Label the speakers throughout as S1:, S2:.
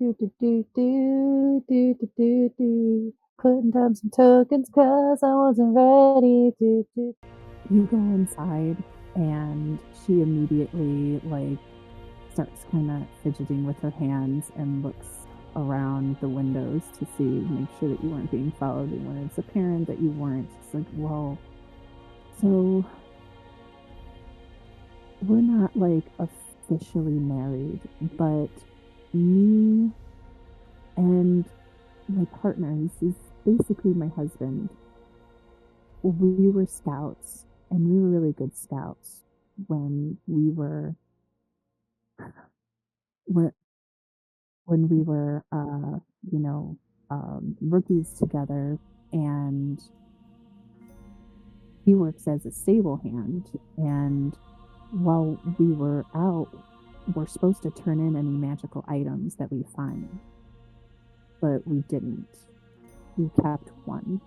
S1: Do do do do do do do do. Putting down some tokens 'cause I wasn't ready. Do do. You go inside, and she immediately starts kind of fidgeting with her hands and looks around the windows to make sure that you weren't being followed. And when it's apparent that you weren't, it's like, well, so we're not officially married, but me and my partner, he's basically my husband, we were scouts, and we were really good scouts when we were when, when we were rookies together. And he works as a stable hand, and while we were out, we're supposed to turn in any magical items that we find, but we didn't. We kept one.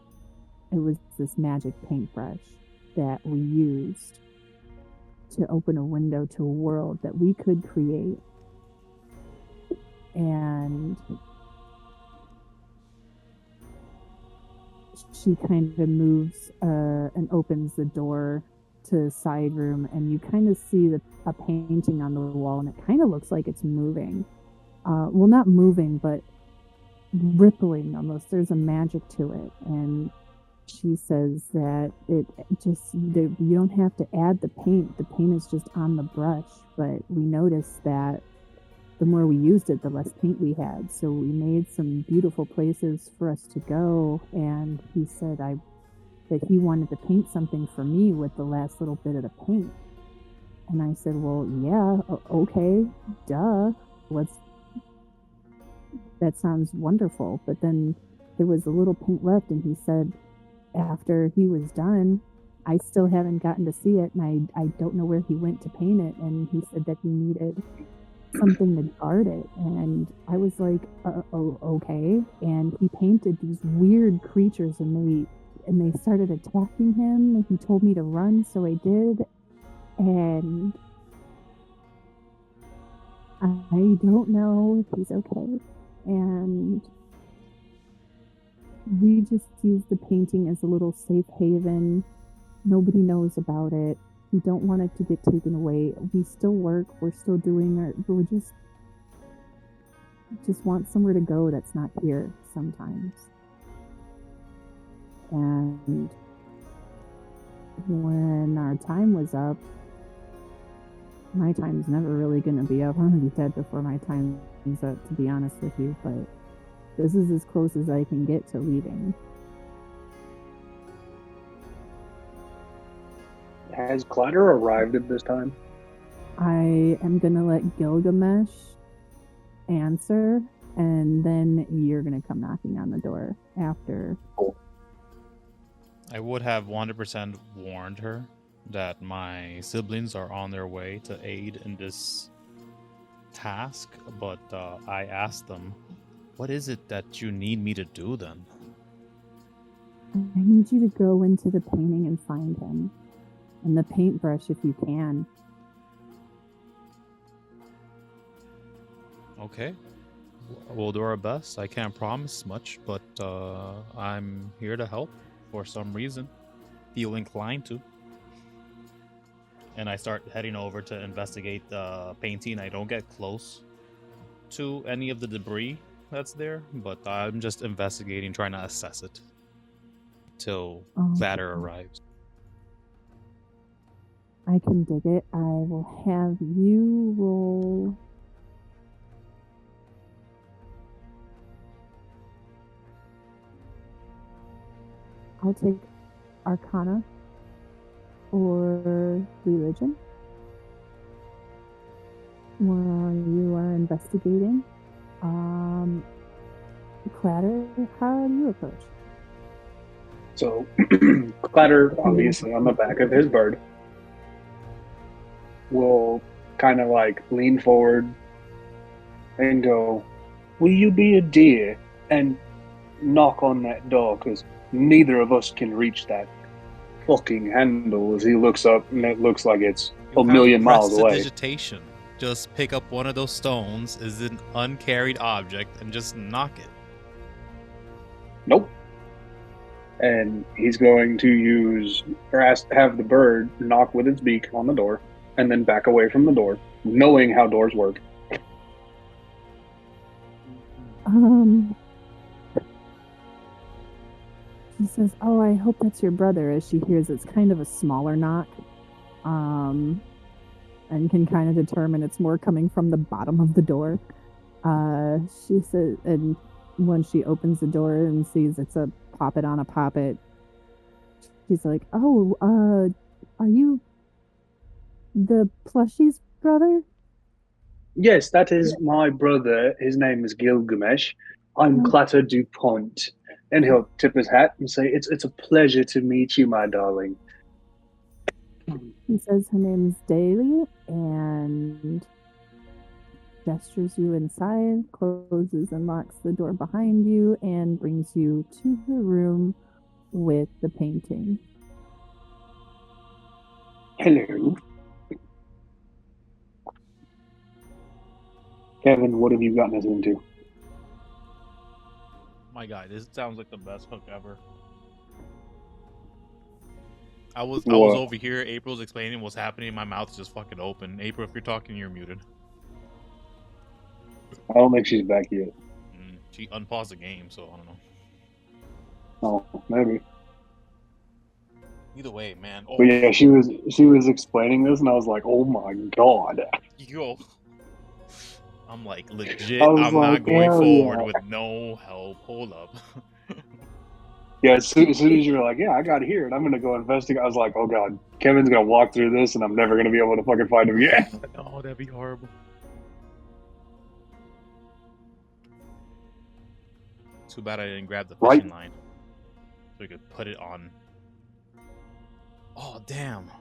S1: It was this magic paintbrush that we used to open a window to a world that we could create. And she kind of moves and opens the door to the side room, and you kind of see a painting on the wall, and it kind of looks like it's moving. Well, not moving, but rippling almost. There's a magic to it. And she says that you don't have to add the paint. The paint is just on the brush. But we noticed that the more we used it, the less paint we had. So we made some beautiful places for us to go. And he said that he wanted to paint something for me with the last little bit of the paint. And I said, well, yeah, okay, duh. That sounds wonderful. But then there was a little paint left, and he said after he was done, I still haven't gotten to see it, and I don't know where he went to paint it. And he said that he needed something to guard it. And I was like, okay. And he painted these weird creatures, and they started attacking him, and he told me to run, so I did. And I don't know if he's okay. And we just use the painting as a little safe haven. Nobody knows about it. We don't want it to get taken away. We still work. We're still doing it. But we just want somewhere to go that's not here sometimes. And when our time was up, my time's never really going to be up. I'm going to be dead before my time is up, to be honest with you. But this is as close as I can get to leaving.
S2: Has Clatter arrived at this time?
S1: I am going to let Gilgamesh answer, and then you're going to come knocking on the door after.
S2: Cool.
S3: I would have 100% warned her that my siblings are on their way to aid in this task, but I asked them, what is it that you need me to do then?
S1: I need you to go into the painting and find him. And the paintbrush, if you can.
S3: Okay. We'll do our best. I can't promise much, but I'm here to help for some reason. Feel inclined to. And I start heading over to investigate the painting. I don't get close to any of the debris that's there, but I'm just investigating, trying to assess it till Clatter arrives.
S1: I can dig it. I will have you roll. I'll take Arcana or Religion while you are investigating. Clatter, how do you approach?
S2: So, Clatter, obviously on the back of his bird, will kind of lean forward and go, will you be a dear and knock on that door, because neither of us can reach that fucking handle. As he looks up, and it looks like it's a million miles away.
S3: Prestidigitation. just pick up one of those stones as an uncarried object and just knock it?
S2: Nope. And he's going to use, or have the bird knock with its beak on the door, and then back away from the door, knowing how doors work.
S1: She says, "Oh, I hope that's your brother," as she hears it's kind of a smaller knock. And can kind of determine it's more coming from the bottom of the door. She says, and when she opens the door and sees it's a poppet on a poppet, she's like, "Oh, are you the plushie's brother?"
S2: Yes, that is my brother. His name is Gilgamesh. I'm Clatter DuPont. And he'll tip his hat and say, It's a pleasure to meet you, my darling.
S1: He says her name's Daly and gestures you inside, closes and locks the door behind you, and brings you to the room with the painting.
S2: Hello. Kevin, what have you gotten us into?
S3: My God, this sounds like the best hook ever. I was
S2: What?
S3: over here. April's explaining what's happening. My mouth is just fucking open. April, if you're talking, you're muted.
S2: I don't think she's back yet.
S3: She unpaused the game, so I don't know.
S2: Oh, maybe.
S3: Either way, man. Oh,
S2: But yeah, she was explaining this, and I was like, "Oh my god!"
S3: yo, I'm like legit.
S2: I was
S3: I'm
S2: like,
S3: not going
S2: hell
S3: forward
S2: yeah.
S3: with no help. Hold up.
S2: Yeah, as soon as you were like, "Yeah, I got to hear it," I'm gonna go investigate. I was like, "Oh god, Kevin's gonna walk through this, and I'm never gonna be able to fucking find him again."
S3: Oh, that'd be horrible. Too bad I didn't grab the fishing line, so we could put it on. Oh damn.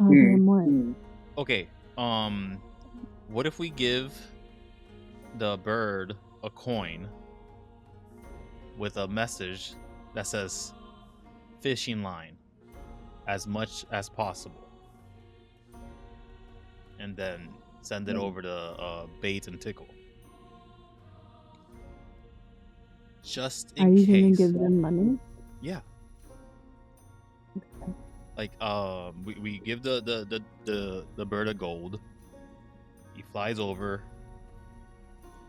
S1: Oh, damn what?
S3: Okay. What if we give the bird a coin with a message that says fishing line as much as possible, and then send it over to Bait and Tickle, just in case.
S1: Are you gonna give them money?
S3: Yeah. Like we give the bird a gold. He flies over,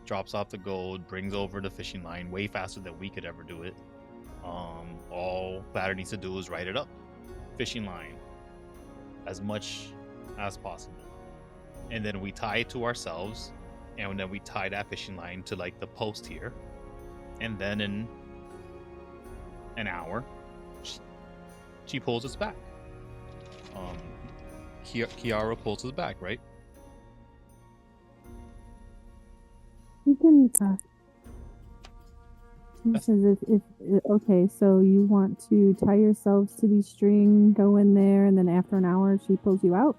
S3: drops off the gold, brings over the fishing line way faster than we could ever do it. All Clatter needs to do is write it up. Fishing line as much as possible. And then we tie it to ourselves, and then we tie that fishing line to like the post here. And then in an hour, she pulls us back. Kiara pulls us back, right?
S1: You can. She says, "If okay, so you want to tie yourselves to the string, go in there, and then after an hour, she pulls you out."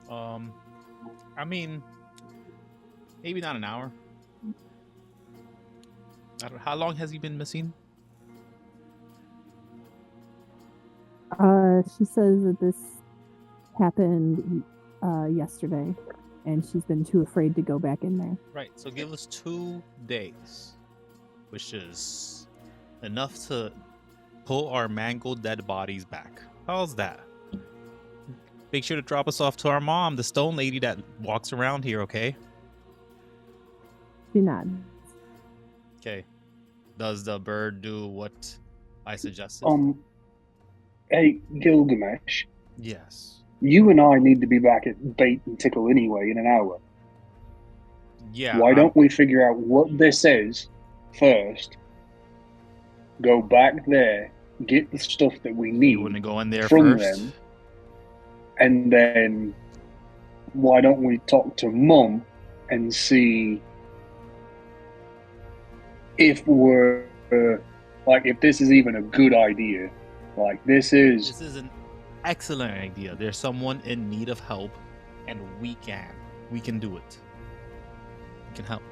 S3: I mean, maybe not an hour. I don't. How long has he been missing?
S1: She says that this happened yesterday, and she's been too afraid to go back in there.
S3: Right. So give us 2 days, which is enough to pull our mangled dead bodies back. How's that? Make sure to drop us off to our mom, the stone lady that walks around here. Okay.
S1: She nods.
S3: Okay. Does the bird do what I suggested?
S2: Hey, Gilgamesh.
S3: Yes.
S2: You and I need to be back at Bait and Tickle anyway in an hour.
S3: Yeah.
S2: Why don't we figure out what this is first? Go back there, get the stuff that we need.
S3: You want to go in there
S2: from
S3: first?
S2: them, and then why don't we talk to Mum and see if we're if this is even a good idea. Like this is
S3: an excellent idea. There's someone in need of help, and we can do it. We can help.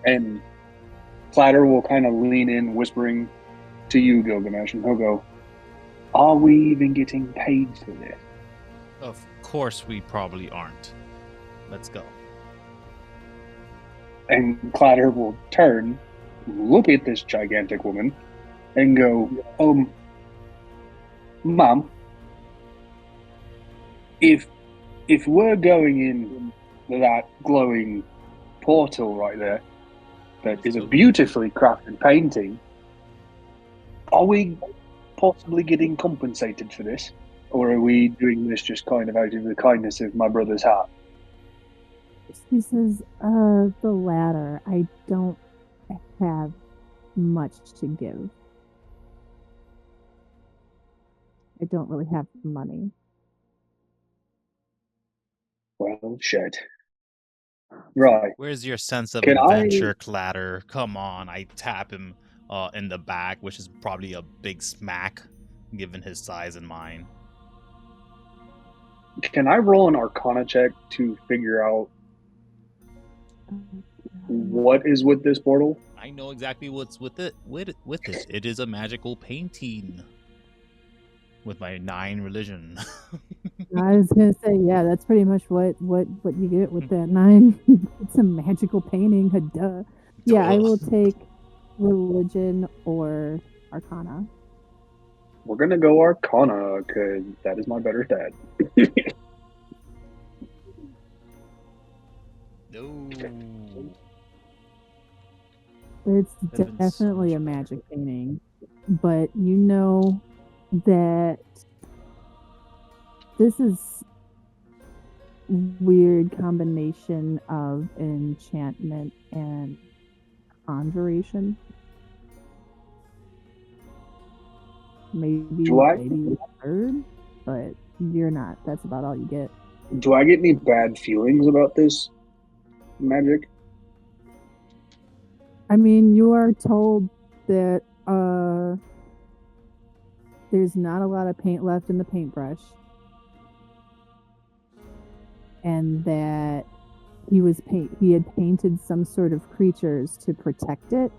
S2: And Clatter will kind of lean in, whispering to you, Gilgamesh, and he'll go, "Are we even getting paid for this?"
S3: Of course we probably aren't. Let's go.
S2: And Clatter will turn, look at this gigantic woman, and go, Mom, if we're going in that glowing portal right there, that is a beautifully crafted painting, are we possibly getting compensated for this? Or are we doing this just kind of out of the kindness of my brother's heart?
S1: She says, the latter. I don't have much to give. I don't really have money.
S2: Well, shit. Right.
S3: Where's your sense of
S2: Can
S3: adventure, Clatter? Come on. I tap him in the back, which is probably a big smack, given his size and mine.
S2: Can I roll an Arcana check to figure out what is with this portal?
S3: I know exactly what's with it. With it, it is a magical painting. With my 9 religion.
S1: I was gonna say, yeah, that's pretty much what you get with that 9. It's a magical painting. Duh. Yeah, I will take religion or Arcana.
S2: We're gonna go Arcana because that is my better stat.
S3: No.
S1: It's definitely a magic painting, but you know that this is weird combination of enchantment and conjuration. Maybe you heard, but you're not. That's about all you get.
S2: Do I get any bad feelings about this magic?
S1: I mean, you are told that there's not a lot of paint left in the paintbrush, and that he had painted some sort of creatures to protect it,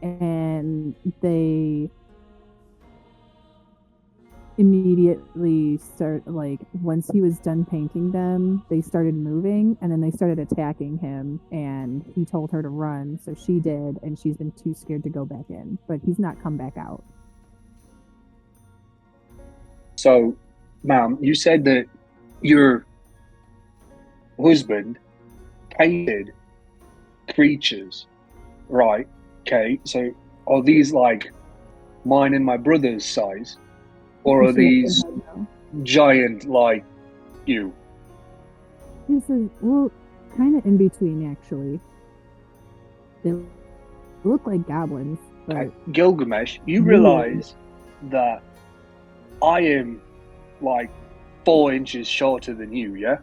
S1: and they immediately once he was done painting them, they started moving, and then they started attacking him, and he told her to run, so she did, and she's been too scared to go back in, but he's not come back out.
S2: So, Mom, you said that your husband painted creatures, right? Okay, so are these like mine and my brother's size? Or are these giant like you?
S1: He says, well, kind of in between, actually. They look like goblins. But
S2: Gilgamesh, you realize that I am like 4 inches shorter than you, yeah?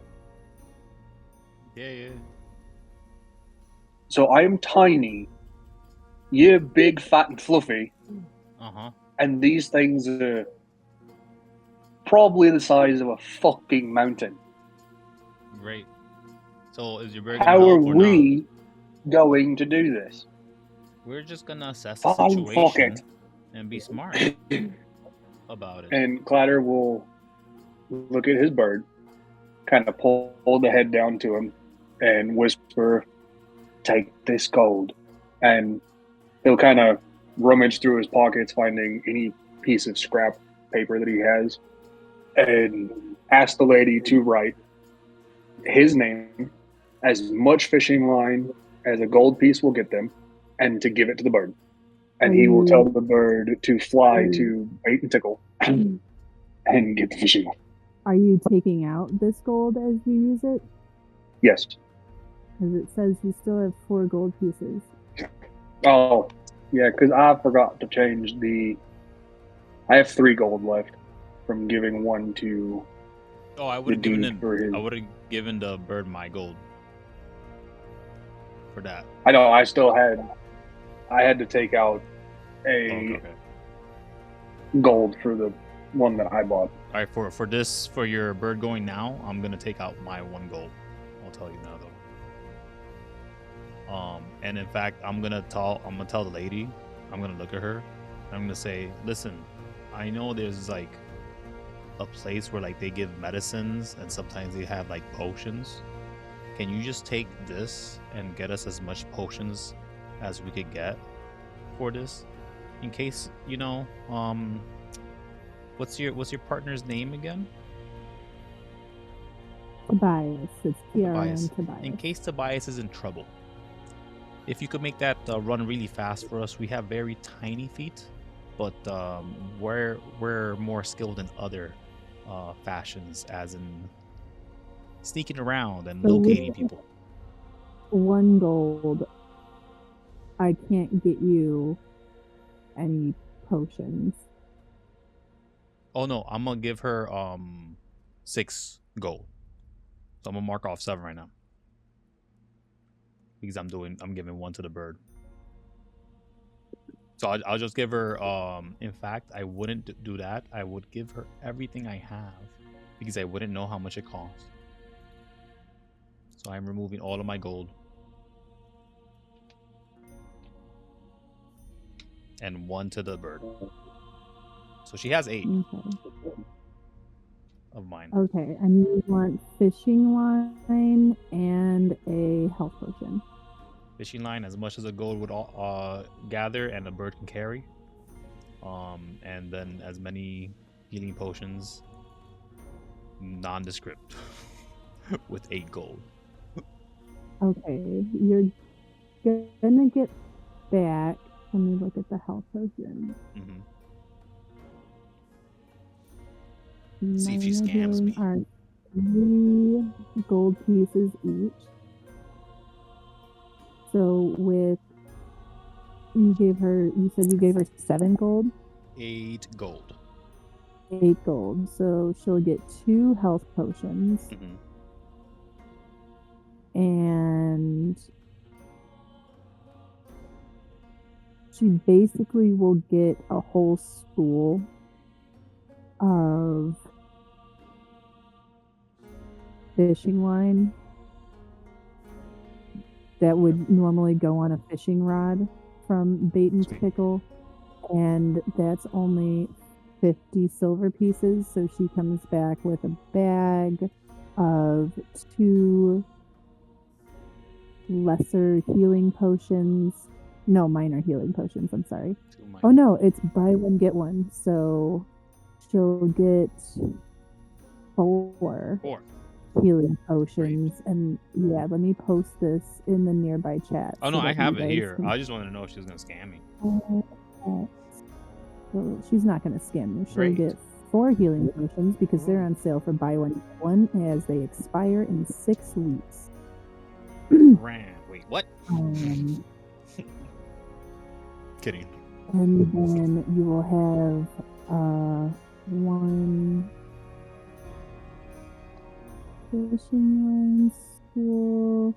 S3: Yeah.
S2: So I am tiny. You're big, fat, and fluffy.
S3: Uh-huh.
S2: And these things are probably the size of a fucking mountain.
S3: Great. So is your bird
S2: How are we going to do this?
S3: We're just gonna assess the situation and be smart about it.
S2: And Clatter will look at his bird, kind of pull the head down to him, and whisper, "Take this gold." And he'll kind of rummage through his pockets, finding any piece of scrap paper that he has, and ask the lady to write his name, as much fishing line as a gold piece will get them, and to give it to the bird. And he will tell the bird to fly to bait and tickle and get the fishing.
S1: Are you taking out this gold as you use it?
S2: Yes.
S1: Because it says you still have 4 gold pieces.
S2: Oh, yeah, because I forgot to change I have 3 gold left from giving 1 to.
S3: Oh, I would have given the bird my gold for that.
S2: I know. I had to take out a gold for the one that I bought.
S3: All right, for your bird going now, I'm gonna take out my 1 gold. I'll tell you now though. And in fact, I'm gonna tell the lady. I'm gonna look at her. I'm gonna say, listen, I know there's like a place where like they give medicines and sometimes they have like potions. Can you just take this and get us as much potions as we could get for this, in case what's your partner's name again?
S1: Tobias. It's
S3: Tobias.
S1: Tobias.
S3: In case Tobias is in trouble, if you could make that run really fast for us. We have very tiny feet, but we're more skilled in other fashions, as in sneaking around and locating people.
S1: 1 gold. I can't get you any potions.
S3: Oh no, I'm gonna give her 6 gold. So I'm gonna mark off 7 right now. Because I'm giving 1 to the bird. So I'll just give her in fact, I wouldn't do that. I would give her everything I have because I wouldn't know how much it costs. So I'm removing all of my gold. And 1 to the bird. So she has 8 of mine.
S1: Okay, and you want fishing line and a health potion.
S3: Fishing line, as much as a gold would gather and a bird can carry. And then as many healing potions, nondescript, with 8 gold.
S1: Okay, you're gonna get back. Let me look at the health potion.
S3: Mm-hmm. See if she scams me.
S1: Are 3 gold pieces each. So you said you gave her 7 gold?
S3: 8 gold.
S1: 8 gold. So she'll get 2 health potions.
S3: Mm-hmm.
S1: And she basically will get a whole spool of fishing line that would normally go on a fishing rod from Bait and Pickle, and that's only 50 silver pieces. So she comes back with a bag of 2 lesser healing potions. No, minor healing potions, I'm sorry. Oh no, it's buy 1 get 1. So she'll get 4 healing potions. Great. And yeah, let me post this in the nearby chat.
S3: Oh no, I have it here. I just wanted to know if she was gonna scam me.
S1: So she's not gonna scam you. She'll get 4 healing potions because they're on sale for buy 1 get 1 as they expire in 6 weeks.
S3: Wait, what? Kidding.
S1: And then you will have 1 fishing line spool,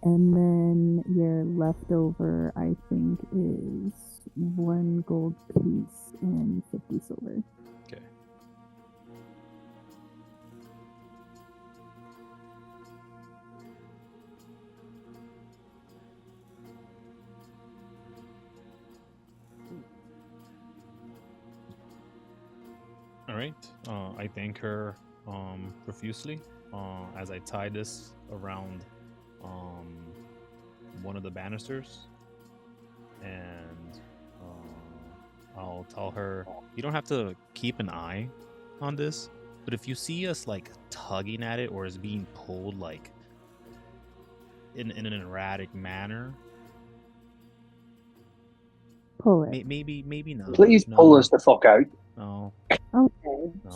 S1: and then your leftover, I think, is 1 gold piece and 50 silver.
S3: Okay. All right. I thank her profusely as I tie this around one of the banisters, and I'll tell her, you don't have to keep an eye on this, but if you see us like tugging at it or is being pulled like in an erratic manner,
S1: pull it.
S3: Maybe not.
S2: Please pull us the fuck out.
S3: No.
S1: Okay.
S3: No.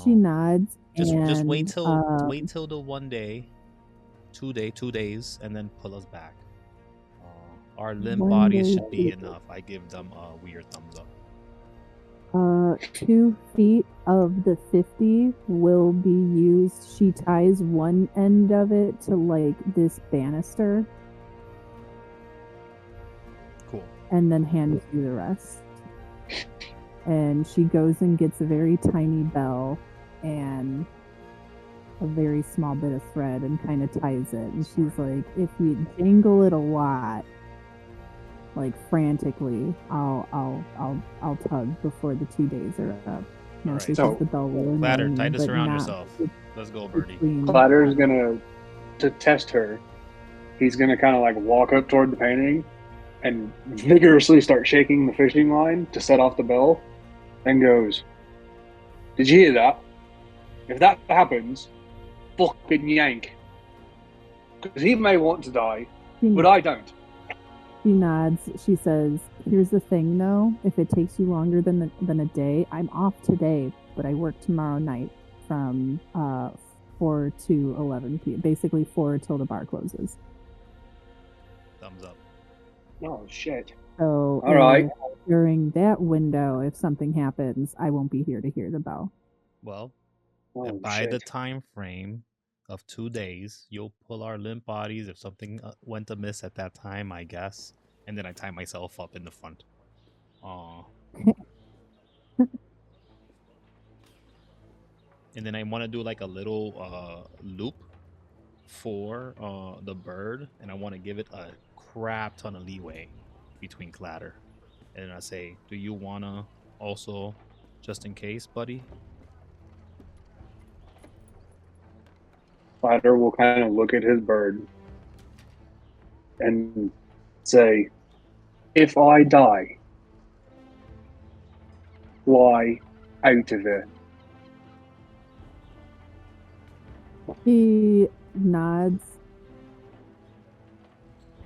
S1: She nods.
S3: Just wait till the 1 day, 2 days, and then pull us back. Our limp bodies should be enough. I give them a weird thumbs up.
S1: 2 feet of the 50 will be used. She ties one end of it to like this banister.
S3: Cool.
S1: And then hands you the rest. And she goes and gets a very tiny bell and a very small bit of thread and kind of ties it. And she's like, if you jangle it a lot, like frantically, I'll tug before the 2 days are up. mostly
S3: Alright,
S1: because the bell will annoy
S3: Clatter,
S1: me,
S3: tie this
S1: but
S3: around
S1: not
S3: yourself. Let's go, birdie.
S1: between,
S2: Clatter's to test her, he's gonna kind of like walk up toward the painting and vigorously start shaking the fishing line to set off the bell, and goes, "Did you hear that? If that happens, fucking yank. Because he may want to die, but I don't."
S1: She nods. She says, "Here's the thing, though. If it takes you longer than a day, I'm off today, but I work tomorrow night from 4 to 11 p.m. Basically 4 till the bar closes."
S3: Thumbs up.
S2: Oh shit!
S1: So
S2: all right,
S1: during that window, if something happens, I won't be here to hear the bell.
S3: Well,
S2: oh,
S3: by
S2: shit.
S3: the time frame of 2 days, you'll pull our limp bodies if something went amiss at that time, I guess. And then I tie myself up in the front. Aw. And then I want to do like a little loop for the bird, and I want to give it a crap ton of leeway between Clatter. And then I say, "Do you want to also, just in case, buddy?"
S2: Clatter will kind of look at his bird and say, "If I die, fly out of it."
S1: He nods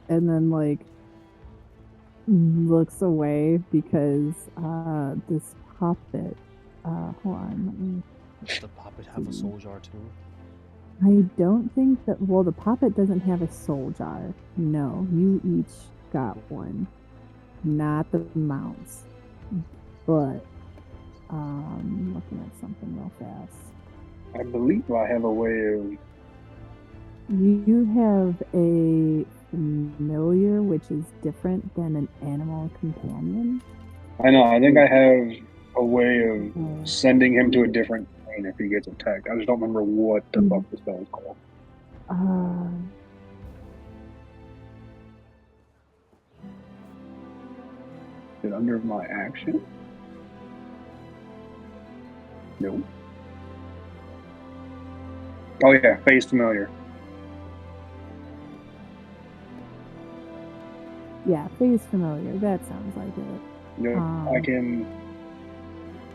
S1: and then like looks away because this puppet hold on, let me
S3: Does the puppet have a soul jar too?
S1: I don't think that well the puppet doesn't have a soul jar. No, you each got one. Not the mounts. But looking at something real fast.
S2: I believe I have a way of.
S1: You have a familiar, which is different than an animal companion.
S2: I know. I think I have a way of sending him to a different plane if he gets attacked. I just don't remember what the fuck the spell is called. Is it under my action? No. Oh yeah, face familiar.
S1: Yeah, face familiar. That sounds like it.
S2: No, I can.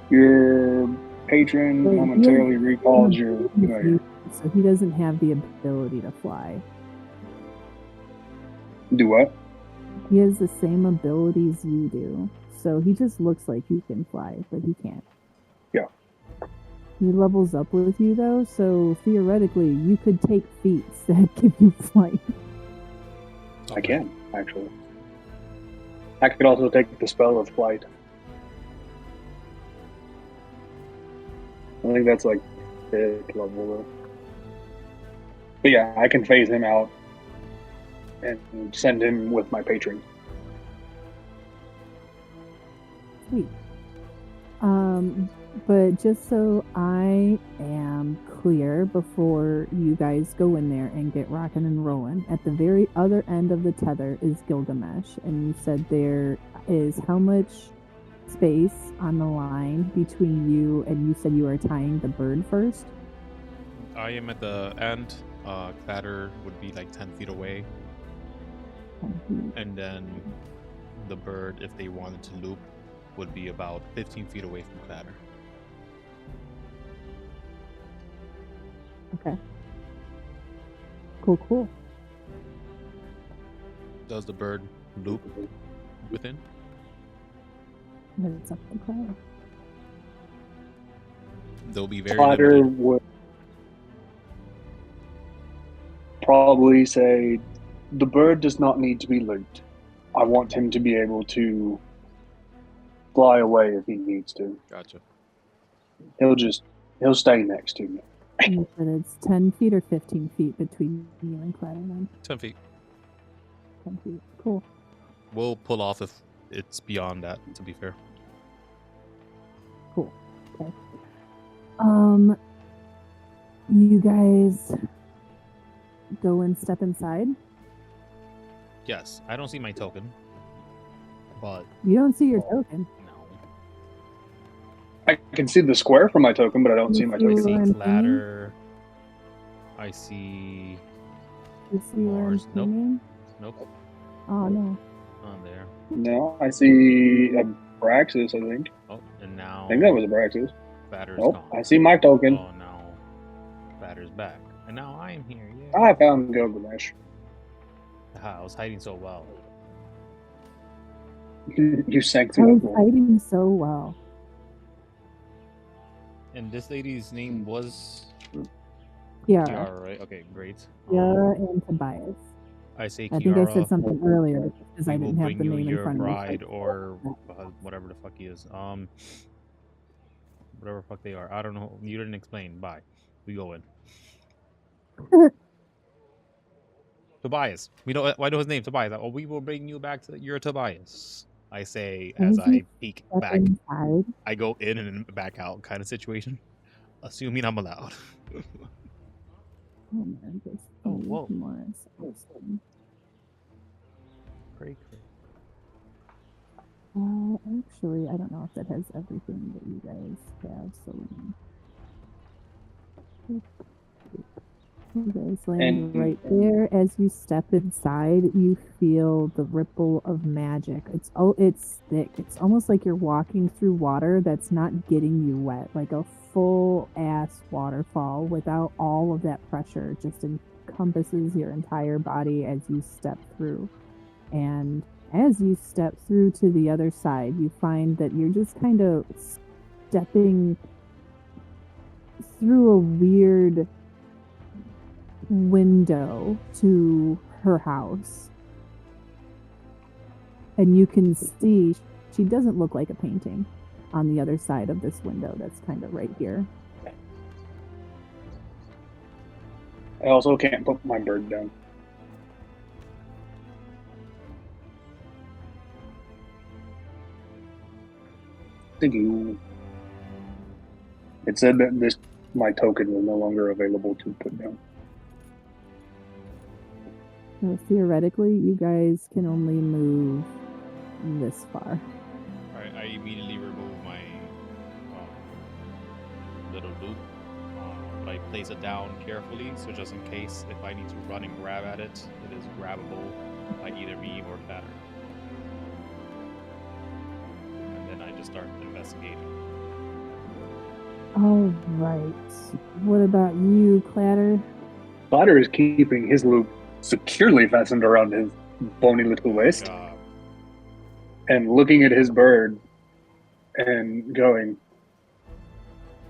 S2: Your patron momentarily recalls your familiar.
S1: So he doesn't have the ability to fly.
S2: Do what?
S1: He has the same abilities you do. So he just looks like he can fly, but he can't.
S2: Yeah.
S1: He levels up with you though, so theoretically you could take feats that give you flight.
S2: I can, actually. I could also take the spell of flight. I think that's like 5th level though. But yeah, I can phase him out and send him with my patron.
S1: Sweet. But just so I am clear before you guys go in there and get rocking and rolling, at the very other end of the tether is Gilgamesh, and you said there is how much space on the line between you and you said you are tying the bird first?
S3: I am at the end. Clatter would be like 10 feet away. And then the bird, if they wanted to loop, would be about 15 feet away from Clatter.
S1: Okay. Cool.
S3: Does the bird loop within?
S1: It's up to Clatter.
S3: They'll be very
S2: Clatter
S3: limited.
S2: would probably say, the bird does not need to be looped. I want him to be able to fly away if he needs to.
S3: Gotcha.
S2: He'll stay next to me.
S1: You said it's 10 feet or 15 feet between you and Clatter then?
S3: 10 feet.
S1: 10 feet. Cool.
S3: We'll pull off if it's beyond that, to be fair.
S1: Cool. Okay. You guys go and step inside?
S3: Yes, I don't see my token, but
S1: You don't see your token.
S3: no.
S2: I can see the square from my token, but I don't see my
S3: I
S1: You
S2: token.
S3: see
S1: are in
S3: Clatter. I see
S1: You see where I'm
S3: Mars. Nope.
S1: pinging?
S3: Nope.
S1: Oh no.
S3: On there.
S2: No, I see Abraxis, I think.
S3: Oh, and now
S2: I think that was Abraxis.
S3: Clatter's
S2: Nope,
S3: gone.
S2: I see my token.
S3: Oh, now Clatter's back. And now I am here. Yeah.
S2: I found Gilgamesh.
S3: I was hiding so well.
S2: You sank
S1: I
S2: through
S1: was
S2: the wall.
S1: hiding so well.
S3: And this lady's name was
S1: Kiara.
S3: Kiara, right? Okay, great.
S1: Kiara and Tobias.
S3: I say
S1: I think I said
S3: Kiara,
S1: something earlier because
S3: we
S1: I
S3: will
S1: didn't have
S3: bring
S1: the
S3: you
S1: name in
S3: your
S1: front of me.
S3: bride or whatever the fuck he is. Whatever the fuck they are. I don't know. You didn't explain. Bye. We go in. Tobias. We know. I know his name. Tobias. Oh, we will bring you back to your Tobias. I say as I peek
S1: Step
S3: back.
S1: inside.
S3: I go in and back out, kind of situation. Assuming I'm allowed.
S1: Oh man, just
S3: Oh, whoa.
S1: Morris.
S3: Great.
S1: Actually, I don't know if that has everything that you guys have. So you guys land right there. As you step inside, you feel the ripple of magic. It's thick. It's almost like you're walking through water that's not getting you wet, like a full ass waterfall without all of that pressure. Just encompasses your entire body as you step through. And as you step through to the other side, you find that you're just kind of stepping through a weird window to her house. And you can see she doesn't look like a painting on the other side of this window that's kind of right here.
S2: I also can't put my bird down. Thank you. It said that my token was no longer available to put down.
S1: Theoretically, you guys can only move this far.
S3: Alright, I immediately remove my little loop, but I place it down carefully, so just in case if I need to run and grab at it, it is grabbable by either me or Clatter. And then I just start investigating.
S1: All right. What about you, Clatter?
S2: Clatter is keeping his loop securely fastened around his bony little waist and looking at his bird and going,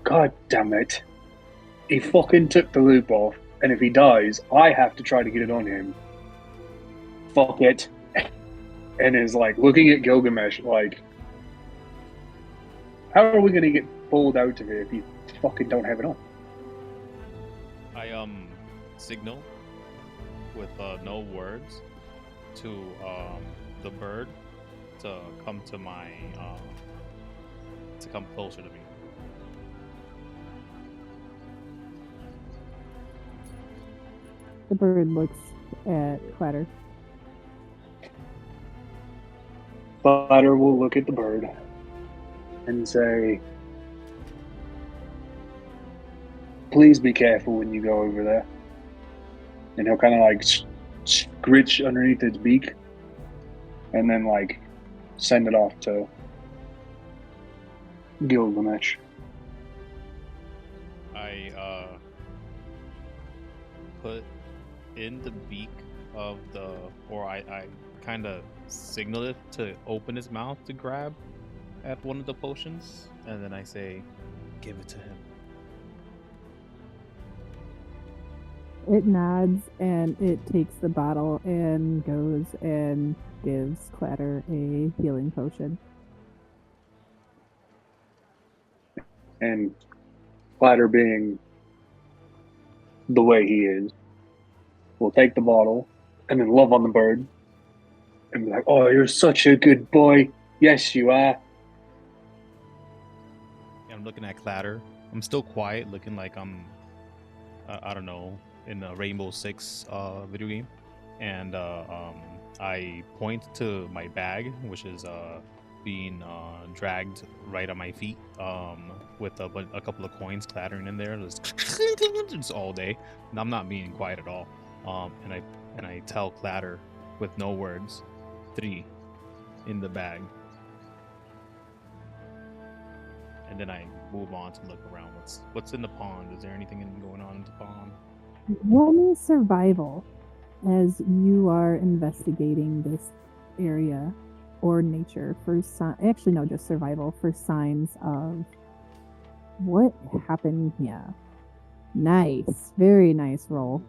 S2: God damn it. He fucking took the loop off, and if he dies, I have to try to get it on him. Fuck it. And is like looking at Gilgamesh like, how are we going to get pulled out of it if you fucking don't have it on?
S3: I signal with no words to the bird to come to my to come closer to me.
S1: The bird looks at Clatter.
S2: Clatter will look at the bird and say, please be careful when you go over there. And he'll kind of like scritch underneath its beak and then like send it off to Gilgamesh.
S3: I put in the beak of I kind of signal it to open his mouth to grab at one of the potions, and then I say, give it to him.
S1: It nods and it takes the bottle and goes and gives Clatter a healing potion.
S2: And Clatter, being the way he is, will take the bottle and then love on the bird and be like, oh, you're such a good boy. Yes, you are.
S3: I'm looking at Clatter. I'm still quiet, looking like I'm, I don't know, in a Rainbow Six video game. And I point to my bag, which is being dragged right on my feet, with a couple of coins clattering in there, just all day. And I'm not being quiet at all. And I tell Clatter with no words, 3 in the bag. And then I move on to look around. What's in the pond? Is there anything going on in the pond?
S1: Roll me survival as you are investigating this area or nature for actually no, just survival for signs of what happened here. Nice, very nice roll.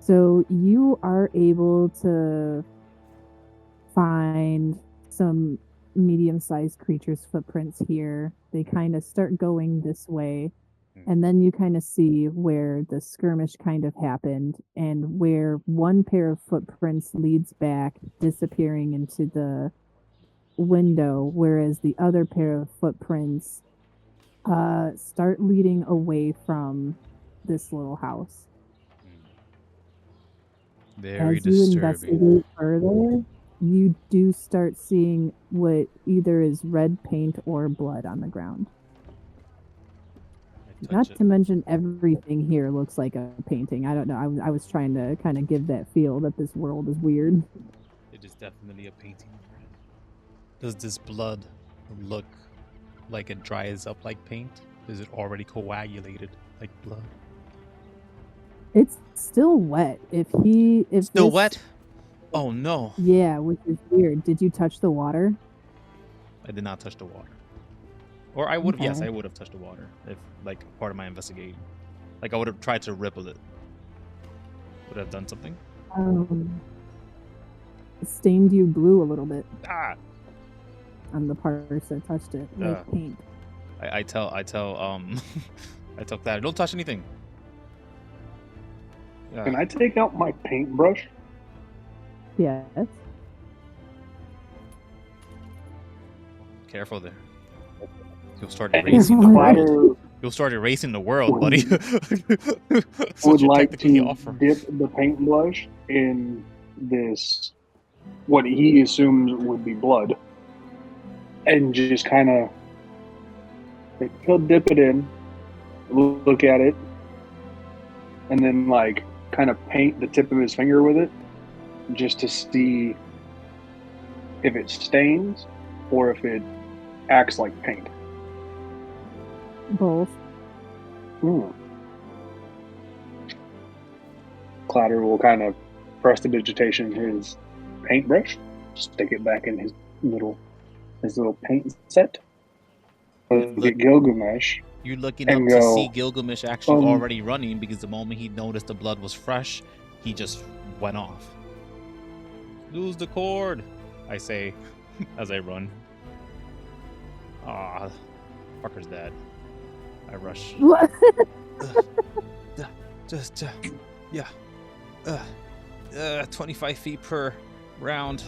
S1: So you are able to find some medium-sized creatures' footprints here. They kind of start going this way, and then you kind of see where the skirmish kind of happened and where one pair of footprints leads back, disappearing into the window, whereas the other pair of footprints start leading away from this little house.
S3: Very
S1: As you
S3: disturbing.
S1: investigate further, you do start seeing what either is red paint or blood on the ground. Not to mention everything here looks like a painting. I don't know. I was trying to kind of give that feel that this world is weird.
S3: It is definitely a painting. Does this blood look like it dries up like paint? Is it already coagulated like blood?
S1: It's still wet. If
S3: Still wet? Oh no.
S1: Yeah, which is weird. Did you touch the water?
S3: I did not touch the water. Or I would have, yes,
S1: Okay.
S3: I would have touched the water if, like, part of my investigation. Like, I would have tried to ripple it. Would I have done something?
S1: It stained you blue a little bit
S3: Ah!
S1: on the parts that touched it, like paint.
S3: I tell I tell Clatter, don't touch anything.
S2: Can I take out my paintbrush?
S1: Yes.
S3: Careful there. You'll start erasing the world. You'll start erasing the world, buddy.
S2: Would like to dip the paintbrush in this, what he assumes would be blood, and just kind of, he'll dip it in, look at it, and then like kind of paint the tip of his finger with it, just to see if it stains or if it acts like paint.
S1: Both.
S2: Clatter will kind of prestidigitation his paintbrush, stick it back in his little paint set. Get Gilgamesh.
S3: You're looking up to see Gilgamesh actually already running, because the moment he noticed the blood was fresh, he just went off. Lose the cord, I say as I run. Ah, fucker's dead. I rush.
S1: What?
S3: Just, yeah. 25 feet per round.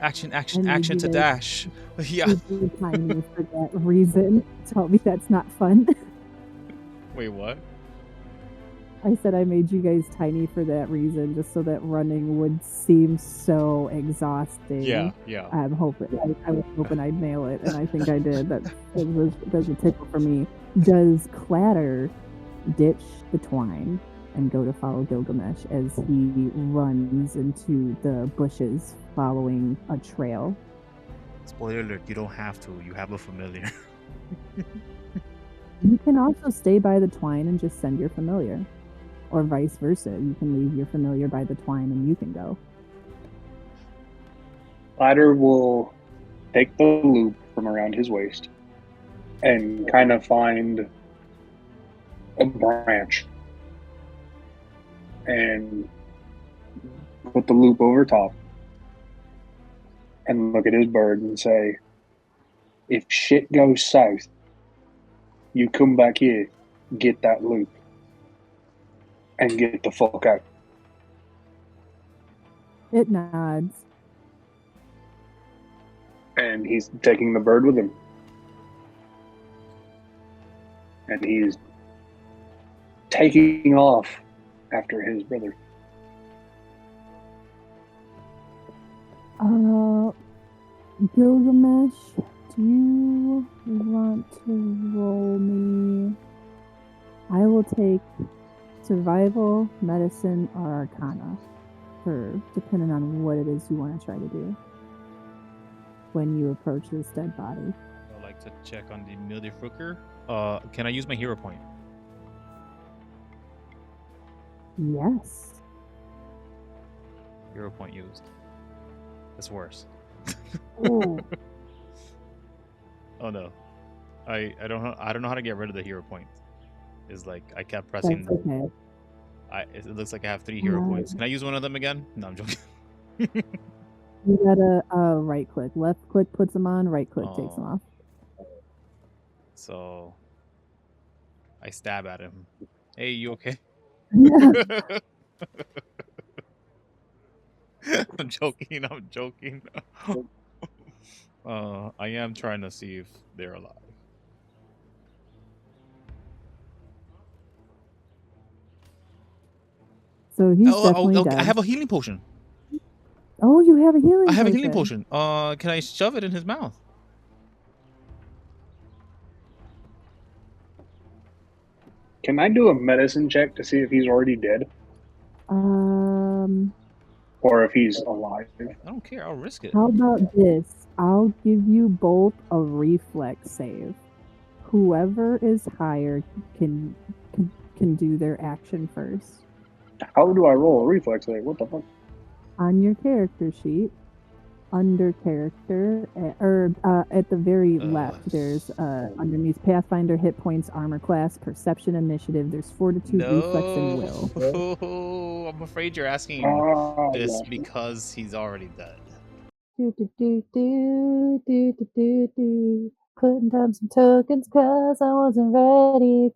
S3: Action to dash. Yeah.
S1: You tiny for that reason. Tell me that's not fun.
S3: Wait, what?
S1: I said I made you guys tiny for that reason, just so that running would seem so exhausting.
S3: Yeah.
S1: I was hoping I'd nail it, and I think I did. That's a tickle for me. Does Clatter ditch the twine and go to follow Gilgamesh as he runs into the bushes following a trail?
S3: Spoiler alert, you don't have to. You have a familiar.
S1: You can also stay by the twine and just send your familiar. Or vice versa. You can leave your familiar by the twine and you can go.
S2: Clatter will take the loop from around his waist and kind of find a branch and put the loop over top and look at his bird and say, if shit goes south, you come back here, get that loop, and get the fuck out.
S1: It nods.
S2: And he's taking the bird with him. And he's taking off after his brother.
S1: Gilgamesh, do you want to roll me? I will take survival, medicine, or arcana, for depending on what it is you want to try to do when you approach this dead body.
S3: I'd like to check on the Mildifrucker. Can I use my hero point?
S1: Yes.
S3: Hero point used. That's worse.
S1: Oh.
S3: Oh no, I don't know how to get rid of the hero point. It's like I kept pressing.
S1: That's okay.
S3: It looks like I have 3 hero points. Can I use one of them again? No, I'm joking.
S1: You gotta right click. Left click puts them on. Right click takes them off.
S3: So I stab at him. Hey, you okay? I'm joking. I'm joking. I am trying to see if they're alive.
S1: So he's definitely dead.
S3: I have a healing potion.
S1: Oh, you have a healing potion.
S3: I have a healing potion. Can I shove it in his mouth?
S2: Can I do a medicine check to see if he's already dead? Or if he's alive?
S3: I don't care. I'll risk it.
S1: How about this? I'll give you both a reflex save. Whoever is higher can do their action first.
S2: How do I roll a reflex save? What the fuck?
S1: On your character sheet, under character, or at the very left, there's underneath Pathfinder, hit points, armor class, perception, initiative. There's fortitude, reflex, and will.
S3: Oh, I'm afraid you're asking this because he's already dead.
S1: Putting down some tokens cause I wasn't ready.